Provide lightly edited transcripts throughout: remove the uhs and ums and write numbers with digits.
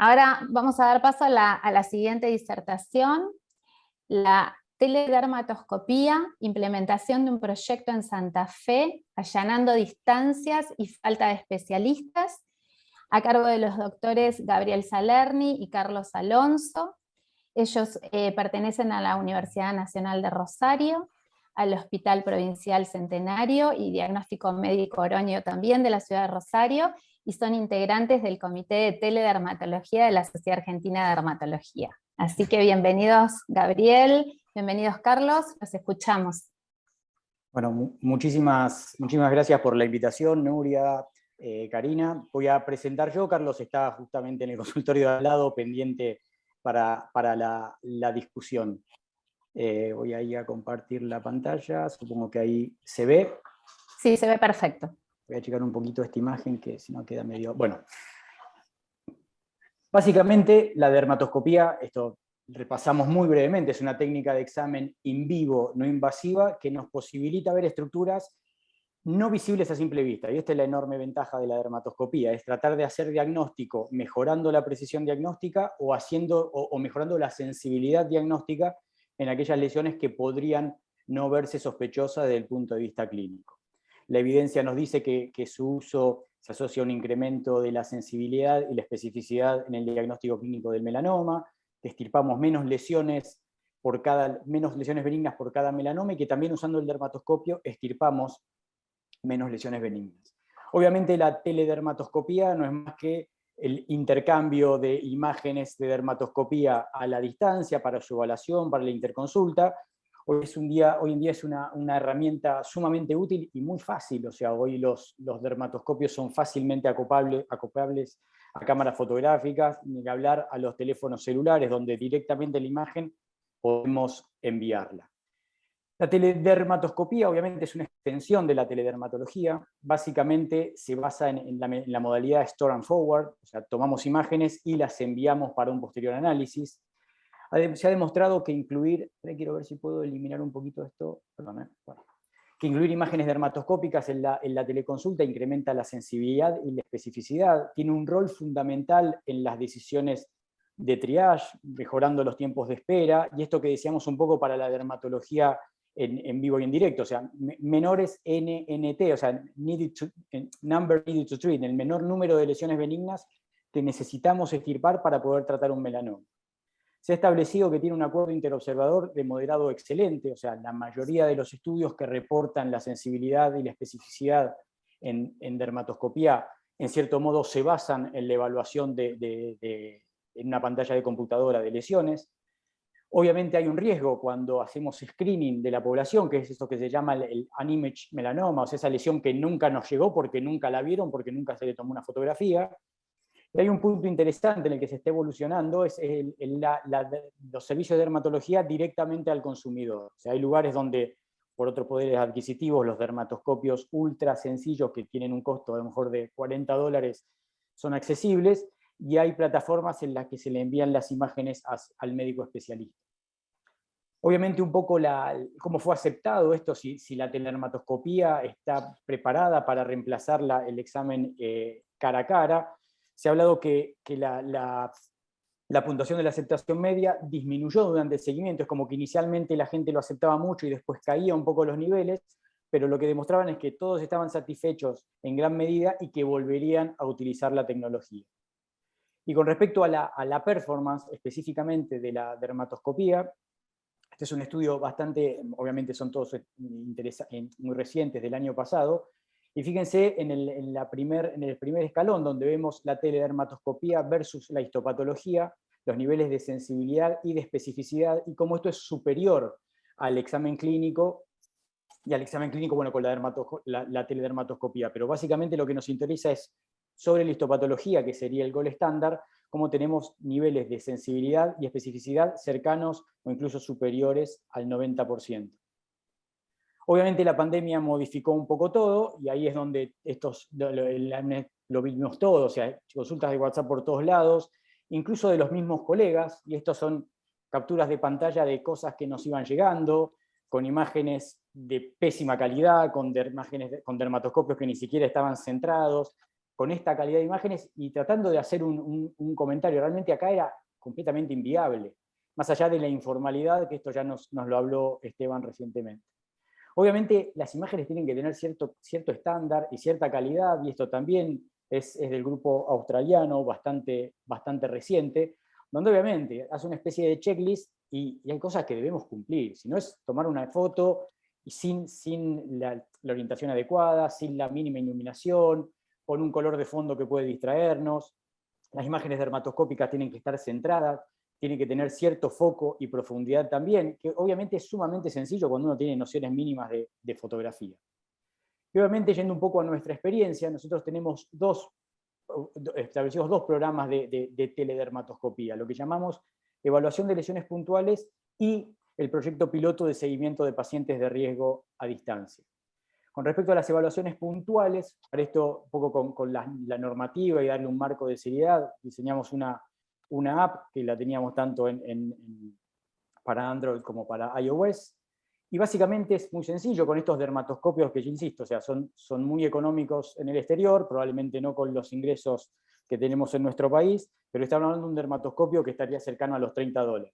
Ahora vamos a dar paso a la siguiente disertación, la teledermatoscopía, implementación de un proyecto en Santa Fe, allanando distancias y falta de especialistas, a cargo de los doctores Gabriel Salerni y Carlos Alonso. Ellos pertenecen a la Universidad Nacional de Rosario, al Hospital Provincial Centenario y Diagnóstico Médico Oroño también de la ciudad de Rosario, y son integrantes del Comité de Teledermatología de la Sociedad Argentina de Dermatología. Así que bienvenidos Gabriel, bienvenidos Carlos, los escuchamos. Bueno, muchísimas gracias por la invitación, Nuria, Karina. Voy a presentar yo, Carlos está justamente en el consultorio de al lado, pendiente para la discusión. Voy a ir a compartir la pantalla, supongo que ahí se ve. Sí, se ve perfecto. Voy a checar un poquito esta imagen, que si no queda medio... Bueno, básicamente la dermatoscopía, esto repasamos muy brevemente, es una técnica de examen in vivo, no invasiva, que nos posibilita ver estructuras no visibles a simple vista. Y esta es la enorme ventaja de la dermatoscopía, es tratar de hacer diagnóstico mejorando la precisión diagnóstica o mejorando la sensibilidad diagnóstica en aquellas lesiones que podrían no verse sospechosas desde el punto de vista clínico. La evidencia nos dice que su uso se asocia a un incremento de la sensibilidad y la especificidad en el diagnóstico clínico del melanoma, que extirpamos menos lesiones benignas por cada melanoma, y que también usando el dermatoscopio extirpamos menos lesiones benignas. Obviamente la teledermatoscopía no es más que el intercambio de imágenes de dermatoscopía a la distancia para su evaluación, para la interconsulta. Hoy en día es una herramienta sumamente útil y muy fácil, o sea, hoy los dermatoscopios son fácilmente acoplables a cámaras fotográficas, ni que hablar a los teléfonos celulares, donde directamente la imagen podemos enviarla. La teledermatoscopía obviamente es una extensión de la teledermatología, básicamente se basa en la modalidad store and forward, o sea, tomamos imágenes y las enviamos para un posterior análisis. Se ha demostrado que quiero ver si puedo eliminar un poquito esto, perdón, bueno, que incluir imágenes dermatoscópicas en la teleconsulta incrementa la sensibilidad y la especificidad, tiene un rol fundamental en las decisiones de triage, mejorando los tiempos de espera, y esto que decíamos un poco para la dermatología en vivo y en directo, o sea, menores NNT, o sea, number needed to treat, el menor número de lesiones benignas que necesitamos extirpar para poder tratar un melanoma. Se ha establecido que tiene un acuerdo interobservador de moderado excelente, o sea, la mayoría de los estudios que reportan la sensibilidad y la especificidad en dermatoscopía, en cierto modo se basan en la evaluación en una pantalla de computadora de lesiones. Obviamente hay un riesgo cuando hacemos screening de la población, que es esto que se llama el unimaged melanoma, o sea, esa lesión que nunca nos llegó porque nunca la vieron, porque nunca se le tomó una fotografía. Y hay un punto interesante en el que se está evolucionando, es los servicios de dermatología directamente al consumidor. O sea, hay lugares donde, por otros poderes adquisitivos, los dermatoscopios ultra sencillos, que tienen un costo a lo mejor de $40, son accesibles, y hay plataformas en las que se le envían las imágenes al médico especialista. Obviamente un poco cómo fue aceptado esto, si la teledermatoscopía está preparada para reemplazar el examen cara a cara. Se ha hablado que la puntuación de la aceptación media disminuyó durante el seguimiento, es como que inicialmente la gente lo aceptaba mucho y después caía un poco los niveles, pero lo que demostraban es que todos estaban satisfechos en gran medida y que volverían a utilizar la tecnología. Y con respecto a la performance específicamente de la dermatoscopía, este es un estudio obviamente son todos muy recientes del año pasado, y fíjense en el primer escalón, donde vemos la teledermatoscopía versus la histopatología, los niveles de sensibilidad y de especificidad, y cómo esto es superior al examen clínico, y al examen clínico, bueno, con la teledermatoscopía. Pero básicamente lo que nos interesa es sobre la histopatología, que sería el gold estándar, cómo tenemos niveles de sensibilidad y especificidad cercanos o incluso superiores al 90%. Obviamente la pandemia modificó un poco todo, y ahí es donde lo vimos todo, o sea, consultas de WhatsApp por todos lados, incluso de los mismos colegas, y estos son capturas de pantalla de cosas que nos iban llegando, con imágenes de pésima calidad, con dermatoscopios que ni siquiera estaban centrados, con esta calidad de imágenes y tratando de hacer un comentario. Realmente acá era completamente inviable, más allá de la informalidad, que esto ya nos lo habló Esteban recientemente. Obviamente las imágenes tienen que tener cierto estándar y cierta calidad, y esto también es del grupo australiano, bastante reciente, donde obviamente hace una especie de checklist y hay cosas que debemos cumplir. Si no es tomar una foto y sin la orientación adecuada, sin la mínima iluminación, con un color de fondo que puede distraernos. Las imágenes dermatoscópicas tienen que estar centradas, tienen que tener cierto foco y profundidad también, que obviamente es sumamente sencillo cuando uno tiene nociones mínimas de fotografía. Y obviamente, yendo un poco a nuestra experiencia, nosotros tenemos establecimos dos programas de teledermatoscopía, lo que llamamos evaluación de lesiones puntuales y el proyecto piloto de seguimiento de pacientes de riesgo a distancia. Con respecto a las evaluaciones puntuales, para esto un poco con la normativa y darle un marco de seriedad, diseñamos una app que la teníamos tanto para Android como para iOS, y básicamente es muy sencillo con estos dermatoscopios que yo insisto, o sea, son muy económicos en el exterior, probablemente no con los ingresos que tenemos en nuestro país, pero estamos hablando de un dermatoscopio que estaría cercano a los $30.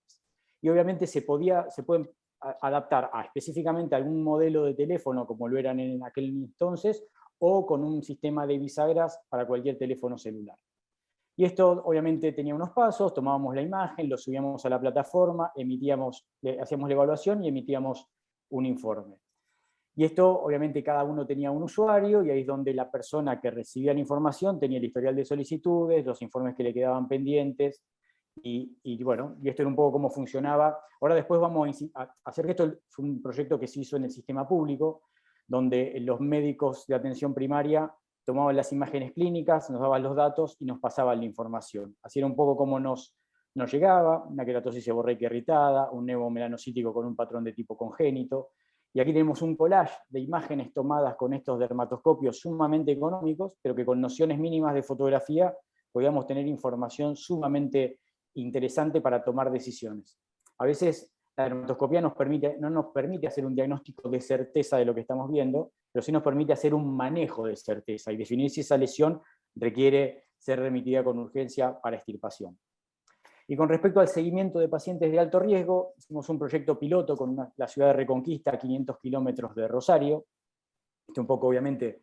Y obviamente se pueden adaptar específicamente a algún modelo de teléfono, como lo eran en aquel entonces, o con un sistema de bisagras para cualquier teléfono celular. Y esto obviamente tenía unos pasos: tomábamos la imagen, lo subíamos a la plataforma, hacíamos la evaluación y emitíamos un informe. Y esto obviamente cada uno tenía un usuario, y ahí es donde la persona que recibía la información tenía el historial de solicitudes, los informes que le quedaban pendientes, y bueno, y esto era un poco cómo funcionaba. Ahora después vamos a hacer que esto fue un proyecto que se hizo en el sistema público, donde los médicos de atención primaria tomaban las imágenes clínicas, nos daban los datos y nos pasaban la información. Así era un poco como nos llegaba: una queratosis seborreica irritada, un nevo melanocítico con un patrón de tipo congénito. Y aquí tenemos un collage de imágenes tomadas con estos dermatoscopios sumamente económicos, pero que con nociones mínimas de fotografía podíamos tener información sumamente interesante para tomar decisiones. A veces la dermatoscopía no nos permite hacer un diagnóstico de certeza de lo que estamos viendo, pero sí nos permite hacer un manejo de certeza y definir si esa lesión requiere ser remitida con urgencia para extirpación. Y con respecto al seguimiento de pacientes de alto riesgo, hicimos un proyecto piloto con la ciudad de Reconquista, a 500 kilómetros de Rosario. Un poco, obviamente,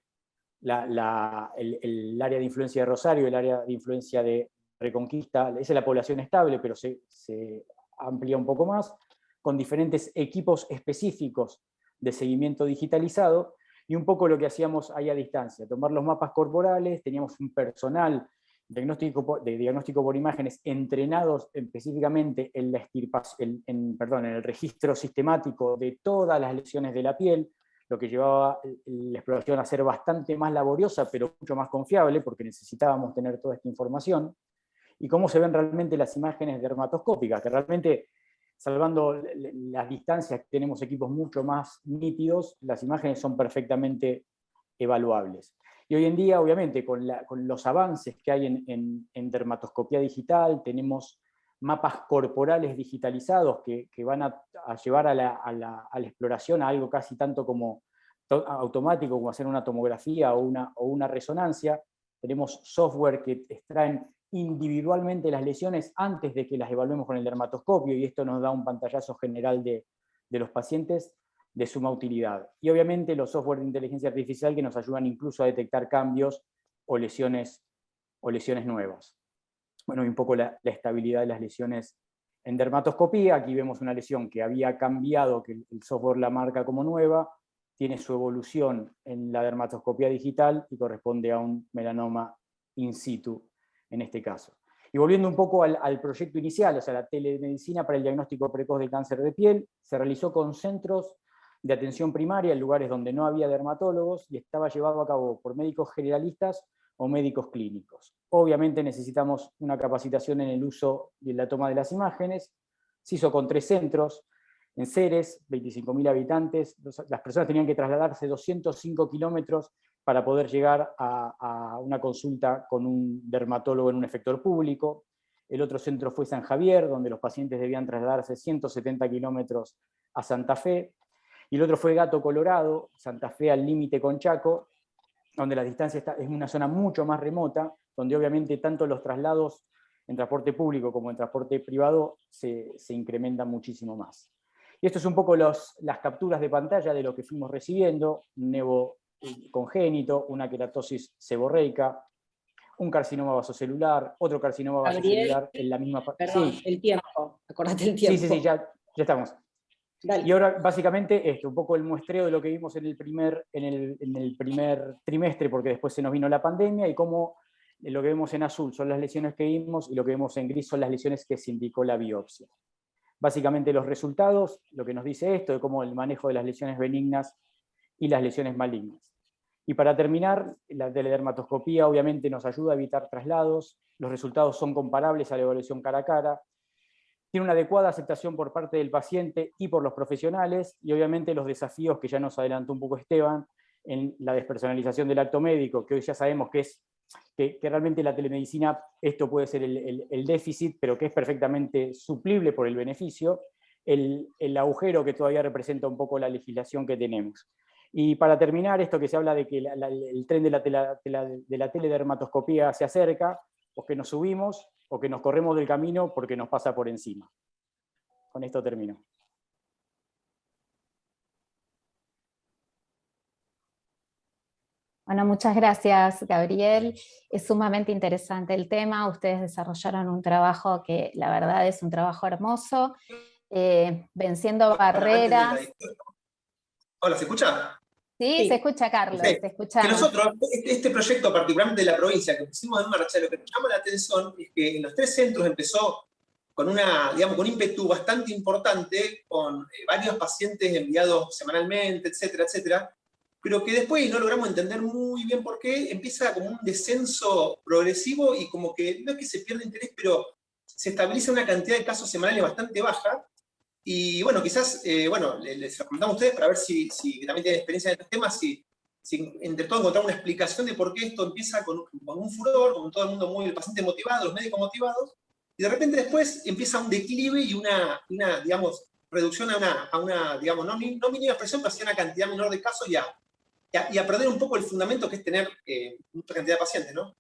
el área de influencia de Rosario, el área de influencia de Reconquista, esa es la población estable, pero se amplía un poco más, con diferentes equipos específicos de seguimiento digitalizado, y un poco lo que hacíamos ahí a distancia: tomar los mapas corporales. Teníamos un personal de diagnóstico por imágenes entrenados específicamente en el registro sistemático de todas las lesiones de la piel, lo que llevaba la exploración a ser bastante más laboriosa, pero mucho más confiable, porque necesitábamos tener toda esta información. Y cómo se ven realmente las imágenes dermatoscópicas, que realmente, salvando las distancias, tenemos equipos mucho más nítidos, las imágenes son perfectamente evaluables. Y hoy en día, obviamente, con los avances que hay en dermatoscopía digital, tenemos mapas corporales digitalizados que van a llevar a la exploración a algo casi tanto como automático, como hacer una tomografía o una resonancia. Tenemos software que extraen individualmente las lesiones antes de que las evaluemos con el dermatoscopio, y esto nos da un pantallazo general de los pacientes de suma utilidad. Y obviamente los software de inteligencia artificial que nos ayudan incluso a detectar cambios o lesiones nuevas. Bueno, y un poco la estabilidad de las lesiones en dermatoscopía. Aquí vemos una lesión que había cambiado, que el software la marca como nueva, tiene su evolución en la dermatoscopía digital y corresponde a un melanoma in situ en este caso. Y volviendo un poco al proyecto inicial, o sea, la telemedicina para el diagnóstico precoz de cáncer de piel, se realizó con centros de atención primaria en lugares donde no había dermatólogos, y estaba llevado a cabo por médicos generalistas o médicos clínicos. Obviamente necesitamos una capacitación en el uso y en la toma de las imágenes. Se hizo con 3 centros, en Ceres, 25.000 habitantes. Las personas tenían que trasladarse 205 kilómetros para poder llegar a una consulta con un dermatólogo en un efector público. El otro centro fue San Javier, donde los pacientes debían trasladarse 170 kilómetros a Santa Fe. Y el otro fue Gato Colorado, Santa Fe al límite con Chaco, donde la distancia es una zona mucho más remota, donde obviamente tanto los traslados en transporte público como en transporte privado se incrementan muchísimo más. Y esto es un poco las capturas de pantalla de lo que fuimos recibiendo: un nevo congénito, una queratosis seborreica, un carcinoma vasocelular, otro carcinoma vasocelular en la misma... Perdón, Sí. el tiempo, acordate el tiempo. Sí, ya estamos. Dale. Y ahora, básicamente, un poco el muestreo de lo que vimos en el primer trimestre, porque después se nos vino la pandemia, y cómo lo que vemos en azul son las lesiones que vimos, y lo que vemos en gris son las lesiones que se indicó la biopsia. Básicamente los resultados, lo que nos dice esto, de cómo el manejo de las lesiones benignas y las lesiones malignas. Y para terminar, la teledermatoscopía obviamente nos ayuda a evitar traslados, los resultados son comparables a la evaluación cara a cara, tiene una adecuada aceptación por parte del paciente y por los profesionales, y obviamente los desafíos que ya nos adelantó un poco Esteban, en la despersonalización del acto médico, que hoy ya sabemos que realmente la telemedicina, esto puede ser el déficit, pero que es perfectamente suplible por el beneficio, el agujero que todavía representa un poco la legislación que tenemos. Y para terminar, esto que se habla de que el tren de la teledermatoscopía se acerca, o que nos subimos, o que nos corremos del camino porque nos pasa por encima. Con esto termino. Bueno, muchas gracias, Gabriel. Es sumamente interesante el tema. Ustedes desarrollaron un trabajo que la verdad es un trabajo hermoso, venciendo barreras. Hola, ¿se escucha? Sí, se escucha, Carlos, Sí. te escuchamos. Que nosotros, este proyecto, particularmente de la provincia, que pusimos en marcha, lo que nos llama la atención es que en los 3 centros empezó con con un ímpetu bastante importante, con varios pacientes enviados semanalmente, etcétera, etcétera, pero que después no logramos entender muy bien por qué, empieza como un descenso progresivo y como que no es que se pierde interés, pero se estabiliza una cantidad de casos semanales bastante baja. Y bueno, quizás, les comentamos a ustedes para ver si también tienen experiencia en estos temas, si entre todo encontrar una explicación de por qué esto empieza con un furor, con todo el mundo el paciente motivado, los médicos motivados, y de repente después empieza un declive y una digamos, reducción a una digamos, no mínima expresión, pero sí una cantidad menor de casos y a perder un poco el fundamento que es tener mucha cantidad de pacientes, ¿no?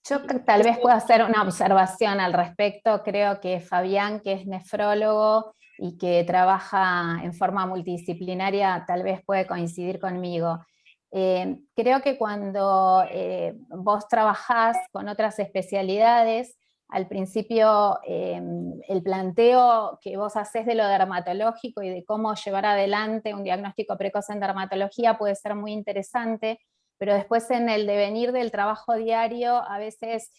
Yo tal vez pueda hacer una observación al respecto. Creo que Fabián, que es nefrólogo y que trabaja en forma multidisciplinaria, tal vez puede coincidir conmigo. Creo que cuando vos trabajás con otras especialidades, al principio el planteo que vos hacés de lo dermatológico y de cómo llevar adelante un diagnóstico precoz en dermatología puede ser muy interesante, pero después en el devenir del trabajo diario a veces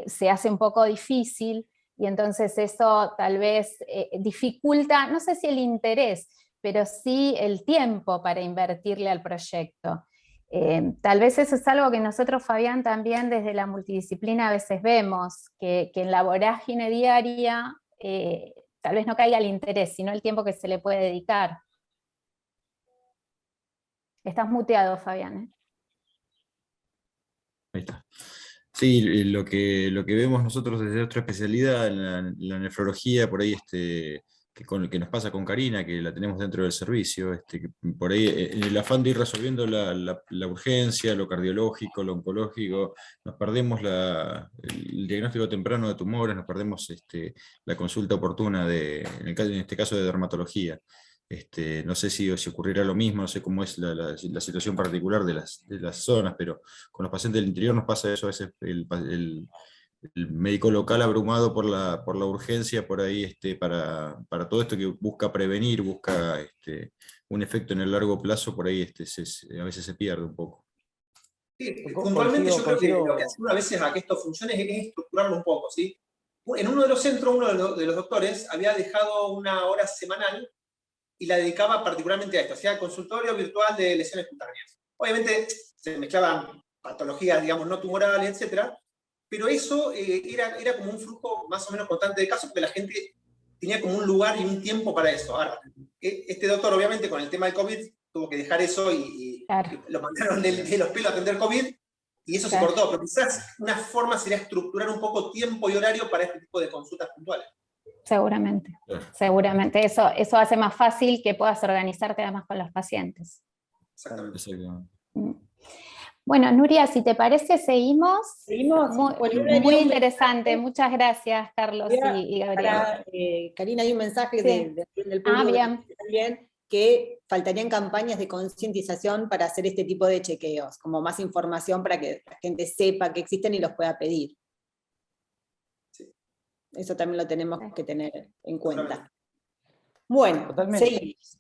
se hace un poco difícil, y entonces eso tal vez dificulta, no sé si el interés, pero sí el tiempo para invertirle al proyecto. Tal vez eso es algo que nosotros, Fabián, también desde la multidisciplina a veces vemos, que en la vorágine diaria tal vez no caiga el interés, sino el tiempo que se le puede dedicar. Estás muteado, Fabián, ¿eh? Ahí está. Sí, lo que vemos nosotros desde otra especialidad, en la nefrología, por ahí que nos pasa con Karina, que la tenemos dentro del servicio, que por ahí en el afán de ir resolviendo la urgencia, lo cardiológico, lo oncológico, nos perdemos el diagnóstico temprano de tumores, nos perdemos la consulta oportuna en este caso de dermatología. No sé si ocurrirá lo mismo, no sé cómo es la situación particular de las zonas, pero con los pacientes del interior nos pasa eso, a veces el médico local abrumado por la urgencia por ahí para todo esto que busca prevenir, busca un efecto en el largo plazo, por ahí a veces se pierde un poco. Sí, puntualmente yo creo que lo que ayuda a veces a que esto funcione es estructurarlo un poco, ¿sí? En uno de los centros, uno de los doctores había dejado una hora semanal y la dedicaba particularmente a esto, hacía consultorio virtual de lesiones cutáneas. Obviamente se mezclaban patologías, digamos, no tumorales, etcétera, pero eso era como un flujo más o menos constante de casos, porque la gente tenía como un lugar y un tiempo para eso. Ahora, este doctor, obviamente, con el tema del COVID, tuvo que dejar eso y lo mandaron de los pelos a atender COVID, y eso se cortó. Pero quizás una forma sería estructurar un poco tiempo y horario para este tipo de consultas puntuales. Seguramente, seguramente. Eso hace más fácil que puedas organizarte además con los pacientes. Exactamente. Bueno, Nuria, si te parece, seguimos. ¿Seguimos? Muy interesante. Muchas gracias, Carlos y Gabriel. Karina, hay un mensaje Sí. del público Bien. también, que faltarían campañas de concientización para hacer este tipo de chequeos, como más información para que la gente sepa que existen y los pueda pedir. Sí. Eso también lo tenemos que tener en cuenta. Totalmente. Bueno, Totalmente. seguimos.